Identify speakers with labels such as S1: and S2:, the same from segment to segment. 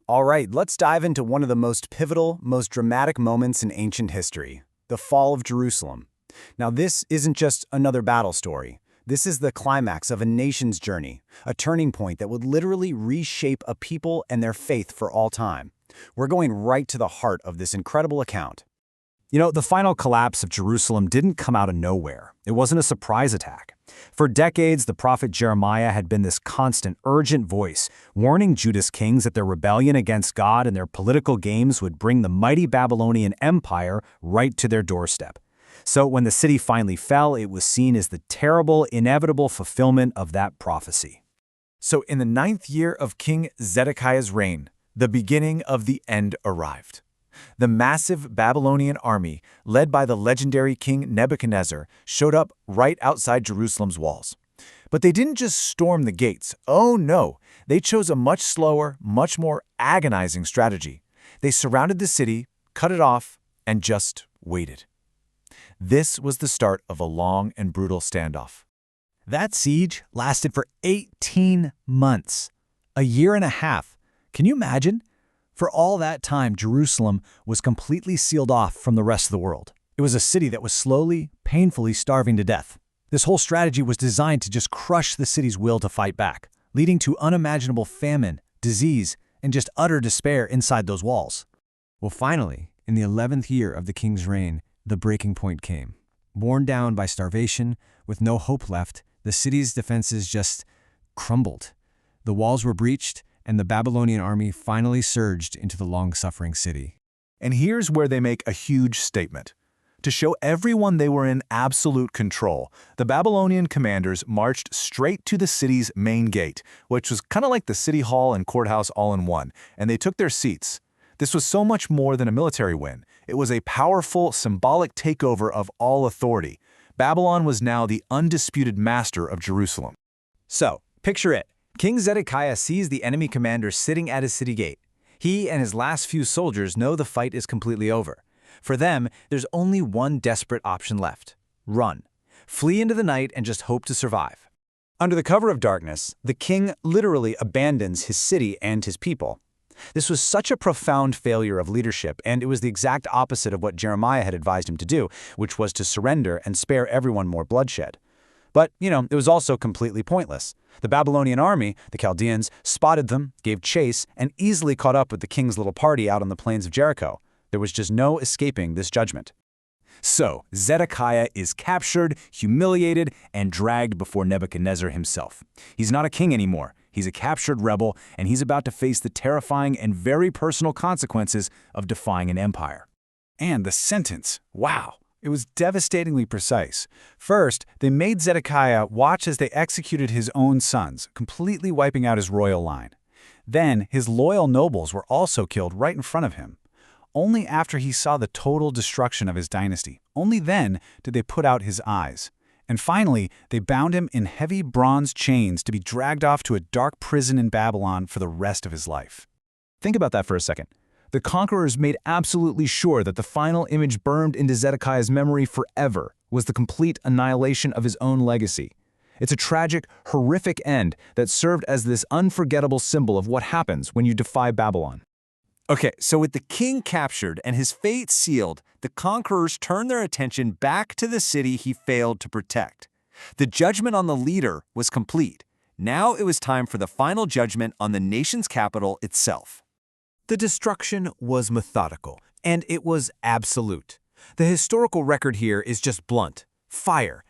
S1: All right, let's dive into one of the most pivotal, most dramatic moments in ancient history, the fall of Jerusalem. Now, this isn't just another battle story. This is the climax of a nation's journey, a turning point that would literally reshape a people and their faith for all time. We're going right to the heart of this incredible account. The final collapse of Jerusalem didn't come out of nowhere. It wasn't a surprise attack. For decades, the prophet Jeremiah had been this constant, urgent voice, warning Judah's kings that their rebellion against God and their political games would bring the mighty Babylonian Empire right to their doorstep. So when the city finally fell, it was seen as the terrible, inevitable fulfillment of that prophecy.
S2: So in the 9th year of King Zedekiah's reign, the beginning of the end arrived. The massive Babylonian army, led by the legendary King Nebuchadnezzar, showed up right outside Jerusalem's walls. But they didn't just storm the gates. Oh no, they chose a much slower, much more agonizing strategy. They surrounded the city, cut it off, and just waited. This was the start of a long and brutal standoff.
S3: That siege lasted for 18 months, a year and a half. Can you imagine? For all that time, Jerusalem was completely sealed off from the rest of the world. It was a city that was slowly, painfully starving to death. This whole strategy was designed to just crush the city's will to fight back, leading to unimaginable famine, disease, and just utter despair inside those walls.
S4: Well, finally, in the 11th year of the king's reign, the breaking point came. Worn down by starvation, with no hope left, the city's defenses just crumbled. The walls were breached, and the Babylonian army finally surged into the long-suffering city.
S2: And here's where they make a huge statement. To show everyone they were in absolute control, the Babylonian commanders marched straight to the city's main gate, which was kind of like the city hall and courthouse all in one, and they took their seats. This was so much more than a military win. It was a powerful, symbolic takeover of all authority. Babylon was now the undisputed master of Jerusalem.
S1: So, picture it. King Zedekiah sees the enemy commander sitting at his city gate. He and his last few soldiers know the fight is completely over. For them, there's only one desperate option left: run. Flee into the night and just hope to survive. Under the cover of darkness, the king literally abandons his city and his people. This was such a profound failure of leadership, and it was the exact opposite of what Jeremiah had advised him to do, which was to surrender and spare everyone more bloodshed. But, it was also completely pointless. The Babylonian army, the Chaldeans, spotted them, gave chase, and easily caught up with the king's little party out on the plains of Jericho. There was just no escaping this judgment.
S2: So, Zedekiah is captured, humiliated, and dragged before Nebuchadnezzar himself. He's not a king anymore. He's a captured rebel, and he's about to face the terrifying and very personal consequences of defying an empire.
S1: And the sentence, wow! It was devastatingly precise. First, they made Zedekiah watch as they executed his own sons, completely wiping out his royal line. Then, his loyal nobles were also killed right in front of him. Only after he saw the total destruction of his dynasty, only then did they put out his eyes. And finally, they bound him in heavy bronze chains to be dragged off to a dark prison in Babylon for the rest of his life.
S2: Think about that for a second. The conquerors made absolutely sure that the final image burned into Zedekiah's memory forever was the complete annihilation of his own legacy. It's a tragic, horrific end that served as this unforgettable symbol of what happens when you defy Babylon.
S5: Okay, so with the king captured and his fate sealed, the conquerors turned their attention back to the city he failed to protect. The judgment on the leader was complete. Now it was time for the final judgment on the nation's capital itself.
S3: The destruction was methodical, and it was absolute. The historical record here is just blunt. Fire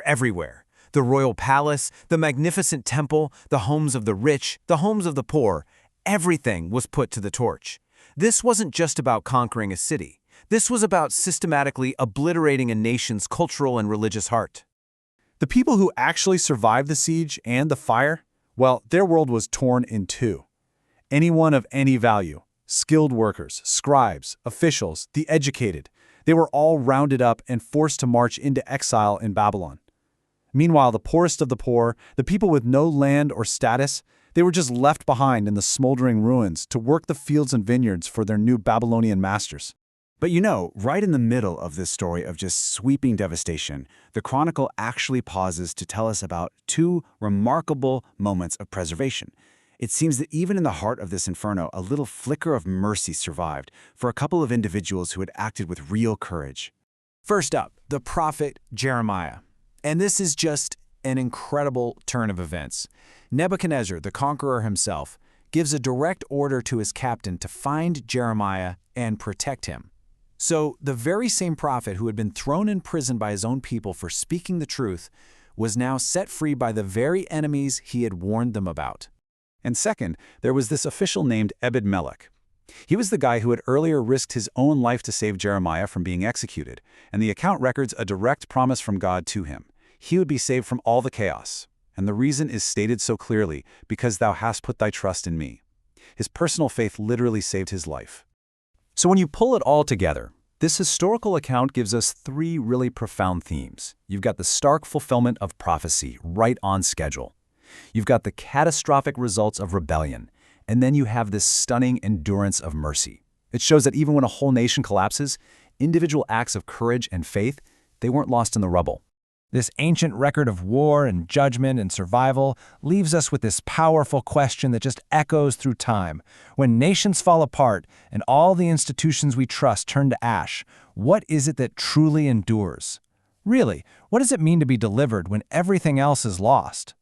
S3: everywhere. The royal palace, the magnificent temple, the homes of the rich, the homes of the poor, everything was put to the torch. This wasn't just about conquering a city. This was about systematically obliterating a nation's cultural and religious heart.
S1: The people who actually survived the siege and the fire, well, their world was torn in two. Anyone of any value, skilled workers, scribes, officials, the educated, they were all rounded up and forced to march into exile in Babylon. Meanwhile, the poorest of the poor, the people with no land or status, they were just left behind in the smoldering ruins to work the fields and vineyards for their new Babylonian masters. But right in the middle of this story of just sweeping devastation, the Chronicle actually pauses to tell us about two remarkable moments of preservation.
S2: It seems that even in the heart of this inferno, a little flicker of mercy survived for a couple of individuals who had acted with real courage.
S3: First up, the prophet Jeremiah. And this is just an incredible turn of events. Nebuchadnezzar, the conqueror himself, gives a direct order to his captain to find Jeremiah and protect him. So the very same prophet who had been thrown in prison by his own people for speaking the truth was now set free by the very enemies he had warned them about.
S2: And second, there was this official named Ebed-Melech. He was the guy who had earlier risked his own life to save Jeremiah from being executed, and the account records a direct promise from God to him. He would be saved from all the chaos. And the reason is stated so clearly, because thou hast put thy trust in me. His personal faith literally saved his life. So when you pull it all together, this historical account gives us three really profound themes. You've got the stark fulfillment of prophecy right on schedule. You've got the catastrophic results of rebellion, and then you have this stunning endurance of mercy. It shows that even when a whole nation collapses, individual acts of courage and faith, they weren't lost in the rubble.
S4: This ancient record of war and judgment and survival leaves us with this powerful question that just echoes through time. When nations fall apart and all the institutions we trust turn to ash, what is it that truly endures? Really, what does it mean to be delivered when everything else is lost?